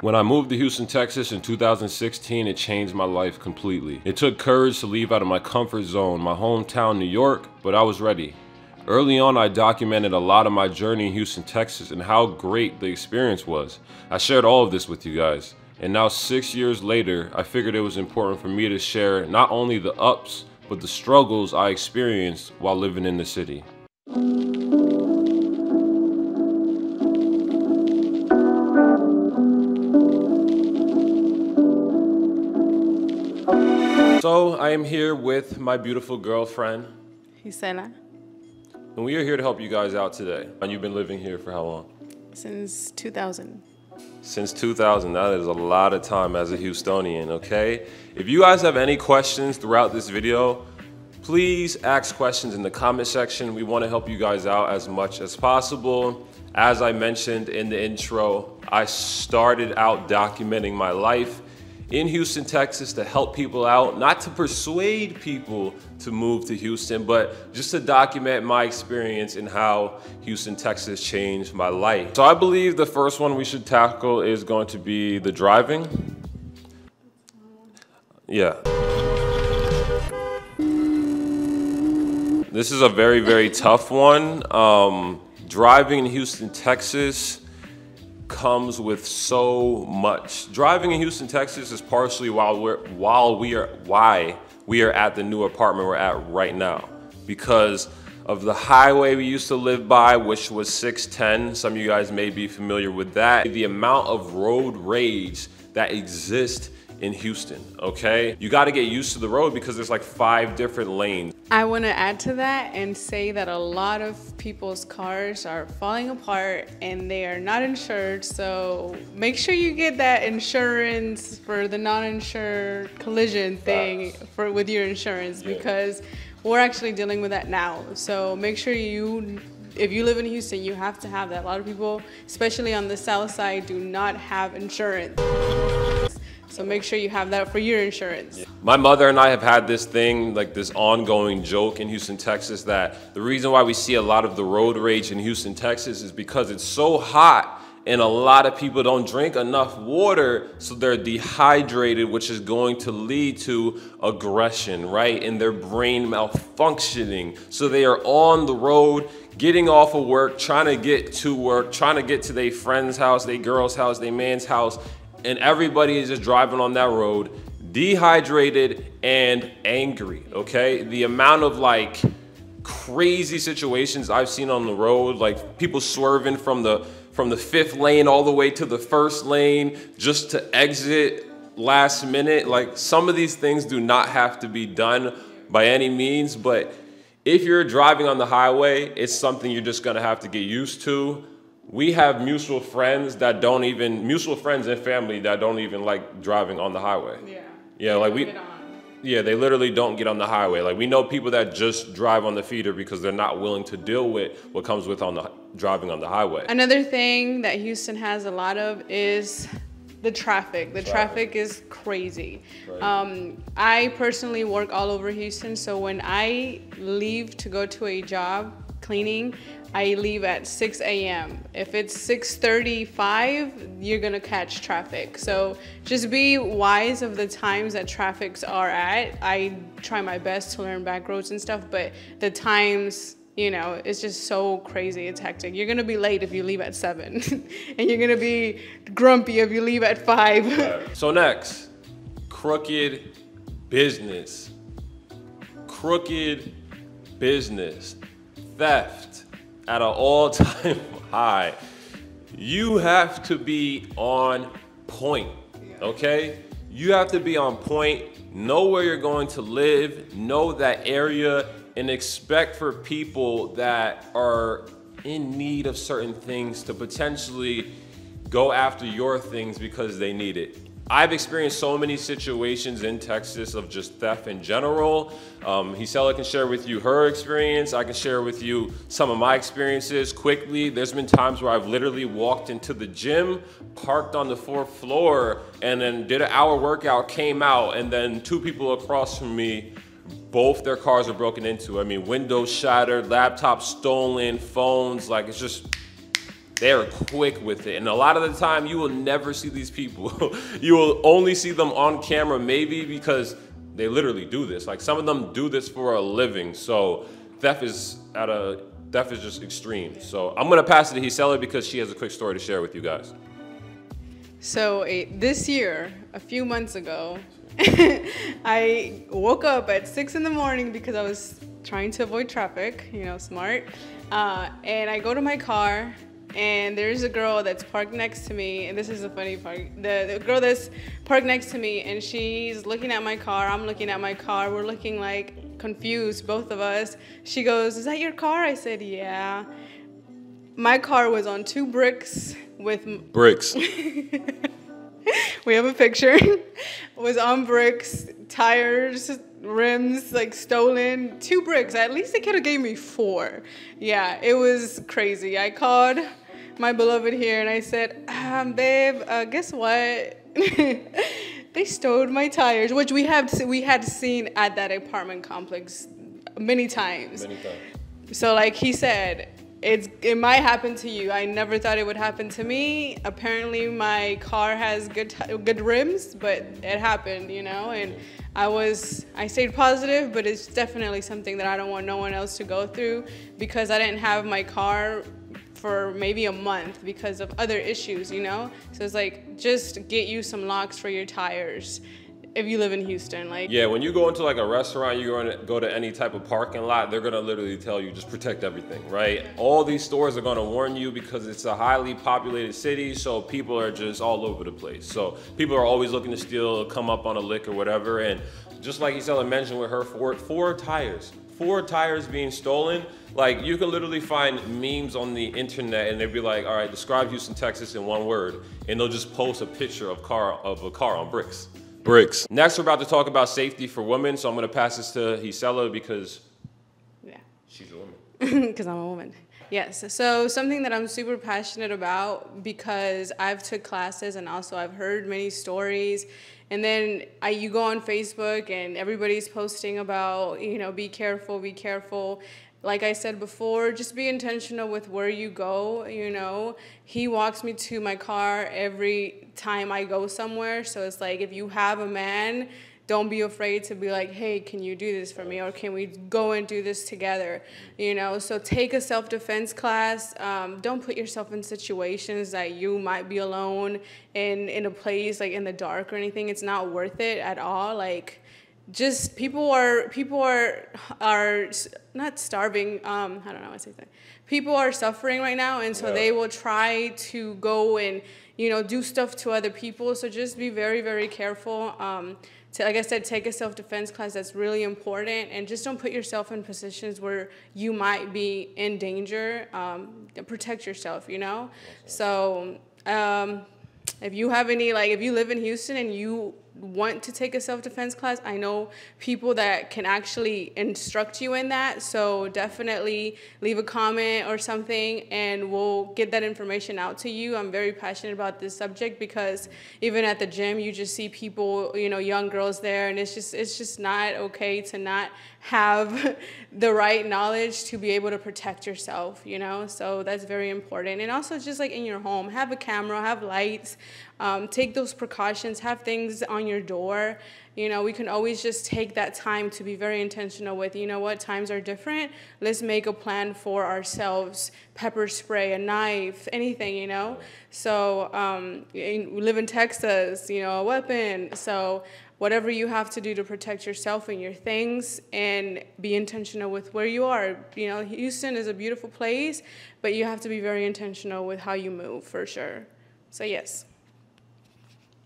When I moved to Houston, Texas in 2016, it changed my life completely. It took courage to leave out of my comfort zone, my hometown, New York, but I was ready. Early on, I documented a lot of my journey in Houston, Texas, and how great the experience was. I shared all of this with you guys. And now 6 years later, I figured it was important for me to share not only the ups, but the struggles I experienced while living in the city. So I am here with my beautiful girlfriend, Gisela. and we are here to help you guys out today. And you've been living here for how long? Since 2000. Since 2000, that is a lot of time as a Houstonian, okay? If you guys have any questions throughout this video, please ask questions in the comment section. We want to help you guys out as much as possible. As I mentioned in the intro, I started out documenting my life in Houston, Texas to help people out, not to persuade people to move to Houston, but just to document my experience and how Houston, Texas changed my life. So I believe the first one we should tackle is going to be the driving. Yeah. This is a very, very tough one. Driving in Houston, Texas comes with so much. Driving in Houston, Texas is partially why we are at the new apartment we're at right now, because of the highway we used to live by, which was 610. Some of you guys may be familiar with that. The amount of road rage that exists in Houston, okay? You gotta get used to the road because there's like 5 different lanes. I want to add to that and say that a lot of people's cars are falling apart and they are not insured. So make sure you get that insurance for the non-insured collision thing with your insurance, because we're actually dealing with that now. So make sure if you live in Houston, you have to have that. A lot of people, especially on the south side, do not have insurance. So make sure you have that for your insurance. My mother and I have had this thing, like this ongoing joke in Houston, Texas, that the reason why we see a lot of the road rage in Houston, Texas is because it's so hot and a lot of people don't drink enough water, so they're dehydrated, which is going to lead to aggression, right? And their brain malfunctioning. So they are on the road, getting off of work, trying to get to work, trying to get to their friend's house, their girl's house, their man's house, and everybody is just driving on that road, dehydrated and angry, okay? The amount of like crazy situations I've seen on the road, like people swerving from the 5th lane all the way to the 1st lane just to exit last minute. Like, some of these things do not have to be done by any means, but if you're driving on the highway, it's something you're just gonna have to get used to. We have mutual friends and family that don't even like driving on the highway. Yeah, like they literally don't get on the highway. Like, we know people that just drive on the feeder because they're not willing to deal with what comes with driving on the highway. Another thing that Houston has a lot of is the traffic. The traffic is crazy. Right. I personally work all over Houston, so when I leave to go to a job cleaning, I leave at 6 a.m. If it's 6:35, you're gonna catch traffic. So just be wise of the times that traffics are at. I try my best to learn back roads and stuff, but the times, you know, it's just so crazy. It's hectic. You're gonna be late if you leave at 7, and you're gonna be grumpy if you leave at 5. Right. So next, crooked business. Crooked business. Theft at an all-time high. You have to be on point, okay? You have to be on point, know where you're going to live, know that area, and expect for people that are in need of certain things to potentially go after your things because they need it. I've experienced so many situations in Texas of just theft in general. Gisela can share with you her experience. I can share with you some of my experiences quickly. There's been times where I've literally walked into the gym, parked on the 4th floor, and then did an hour workout, came out, and then 2 people across from me, both their cars were broken into. I mean, windows shattered, laptops stolen, phones, like it's just They're quick with it. And a lot of the time, you will never see these people. You will only see them on camera, maybe because they literally do this. Like, some of them do this for a living. So theft is just extreme. So I'm gonna pass it to Gisela because she has a quick story to share with you guys. So this year, a few months ago, I woke up at 6 in the morning because I was trying to avoid traffic, you know, smart. And I go to my car, and there's a girl that's parked next to me, and this is the funny part. The girl that's parked next to me, and she's looking at my car, I'm looking at my car, we're looking like confused, both of us. She goes, "Is that your car?" I said, "Yeah." My car was on 2 bricks with... Bricks. We have a picture. Was on bricks, tires, rims, like stolen. 2 bricks. At least they could have gave me 4. Yeah, it was crazy. I called my beloved here and I said, "Babe, guess what? They stole my tires," which we had seen at that apartment complex many times. So like he said, it might happen to you. I never thought it would happen to me. Apparently my car has good rims, but it happened, you know, and I stayed positive, but it's definitely something that I don't want no one else to go through, because I didn't have my car for maybe a month because of other issues, you know? So it's like, just get you some locks for your tires if you live in Houston. Like, yeah, when you go into like a restaurant, you're going to go to any type of parking lot, they're going to literally tell you just protect everything, right? All these stores are going to warn you because it's a highly populated city, so people are just all over the place. So people are always looking to steal, come up on a lick or whatever. And just like Gisela mentioned with her, four tires being stolen. Like, you can literally find memes on the internet and they'd be like, all right, describe Houston, Texas in 1 word. And they'll just post a picture of a car on bricks. Next, we're about to talk about safety for women. So I'm going to pass this to Gisela because she's a woman. Because I'm a woman. Yes. So something that I'm super passionate about, because I've took classes and also I've heard many stories. And then you go on Facebook and everybody's posting about, you know, be careful, be careful. Like I said before, just be intentional with where you go, you know. He walks me to my car every time I go somewhere. So it's like, if you have a man, don't be afraid to be like, "Hey, can you do this for me?" Or "Can we go and do this together?" You know, so take a self-defense class. Don't put yourself in situations that you might be alone in a place like in the dark or anything. It's not worth it at all. Like, just people are not starving. I don't know how to say that. People are suffering right now, and so they will try to go and, you know, do stuff to other people. So just be very, very careful. Like I said, take a self-defense class. That's really important, and just don't put yourself in positions where you might be in danger. Protect yourself, you know. So if you have any, like, if you live in Houston and you want to take a self-defense class, I know people that can actually instruct you in that. So definitely leave a comment or something and we'll get that information out to you. I'm very passionate about this subject because even at the gym, you just see people, you know, young girls there, and it's just not okay to not have the right knowledge to be able to protect yourself, you know. So that's very important. And also, just like in your home, have a camera, have lights, take those precautions, have things on your door. You know, we can always just take that time to be very intentional with, you know what, times are different. Let's make a plan for ourselves. Pepper spray, a knife, anything, you know. So we live in Texas, you know, a weapon. So whatever you have to do to protect yourself and your things, and be intentional with where you are. You know, Houston is a beautiful place, but you have to be very intentional with how you move, for sure. So yes.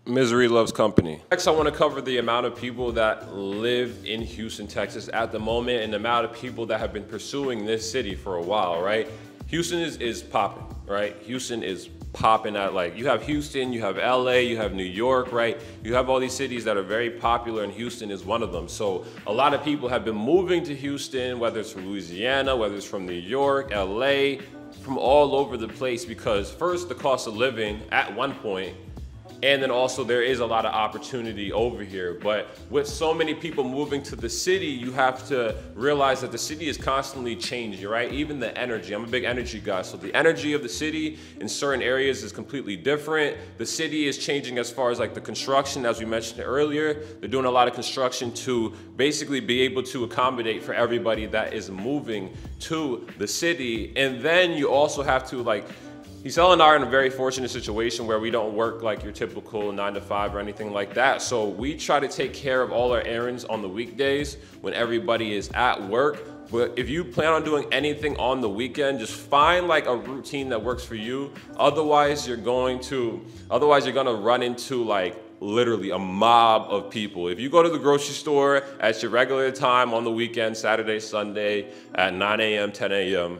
Misery loves company. Next, I want to cover the amount of people that live in Houston, Texas at the moment, and the amount of people that have been pursuing this city for a while, right? Houston is popping, right? Houston is popping at, like, you have Houston, you have LA, you have New York, right? You have all these cities that are very popular, and Houston is one of them. So a lot of people have been moving to Houston, whether it's from Louisiana, whether it's from New York, LA, from all over the place, because first, the cost of living at one point And then also there is a lot of opportunity over here. But with so many people moving to the city, you have to realize that the city is constantly changing, right? Even the energy. I'm a big energy guy. So the energy of the city in certain areas is completely different. The city is changing as far as like the construction, as we mentioned earlier. They're doing a lot of construction to basically be able to accommodate for everybody that is moving to the city. And then you also have to like, Giselle and I are in a very fortunate situation where we don't work like your typical 9 to 5 or anything like that. So we try to take care of all our errands on the weekdays when everybody is at work. But if you plan on doing anything on the weekend, just find like a routine that works for you. Otherwise, you're gonna run into like literally a mob of people. If you go to the grocery store at your regular time on the weekend, Saturday, Sunday at 9 a.m., 10 a.m.,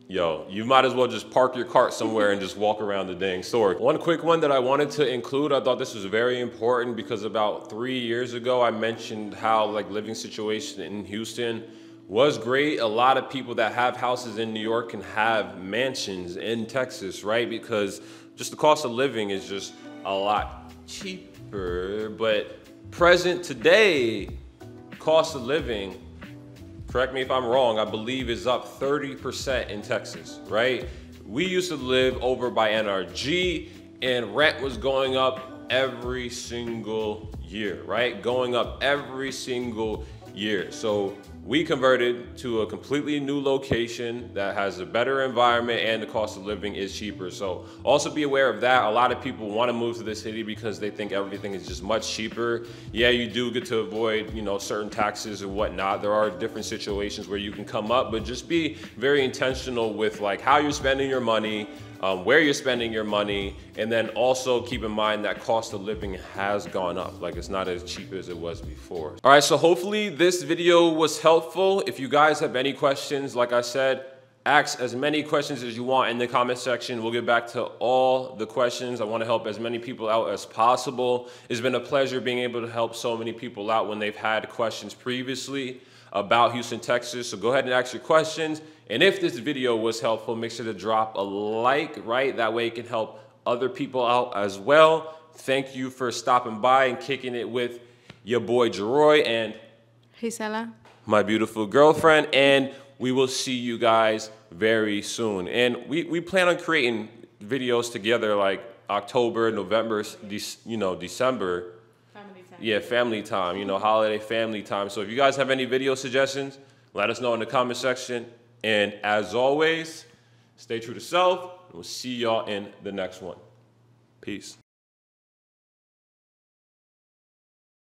yo, you might as well just park your cart somewhere and just walk around the dang store. One quick one that I wanted to include, I thought this was very important because about 3 years ago, I mentioned how like living situation in Houston was great. A lot of people that have houses in New York can have mansions in Texas, right? Because just the cost of living is just a lot cheaper. But present today, cost of living, correct me if I'm wrong, I believe is up 30% in Texas, right? We used to live over by NRG and rent was going up every single year, right? Going up every single year. So we converted to a completely new location that has a better environment and the cost of living is cheaper. So also be aware of that. A lot of people want to move to the city because they think everything is just much cheaper. Yeah, you do get to avoid, you know, certain taxes and whatnot. There are different situations where you can come up, but just be very intentional with like how you're spending your money, where you're spending your money, and then also keep in mind that cost of living has gone up. Like it's not as cheap as it was before. All right, so hopefully this video was helpful. If you guys have any questions, like I said, ask as many questions as you want in the comment section. We'll get back to all the questions. I want to help as many people out as possible. It's been a pleasure being able to help so many people out when they've had questions previously about Houston, Texas. So go ahead and ask your questions. And if this video was helpful, make sure to drop a like, right? That way it can help other people out as well. Thank you for stopping by and kicking it with your boy Jeroy and Gisela, my beautiful girlfriend. And we will see you guys very soon. And we plan on creating videos together like October, November, December. family time. Yeah, family time, you know, holiday family time. So if you guys have any video suggestions, let us know in the comment section. And as always, stay true to self, and we'll see y'all in the next one. Peace.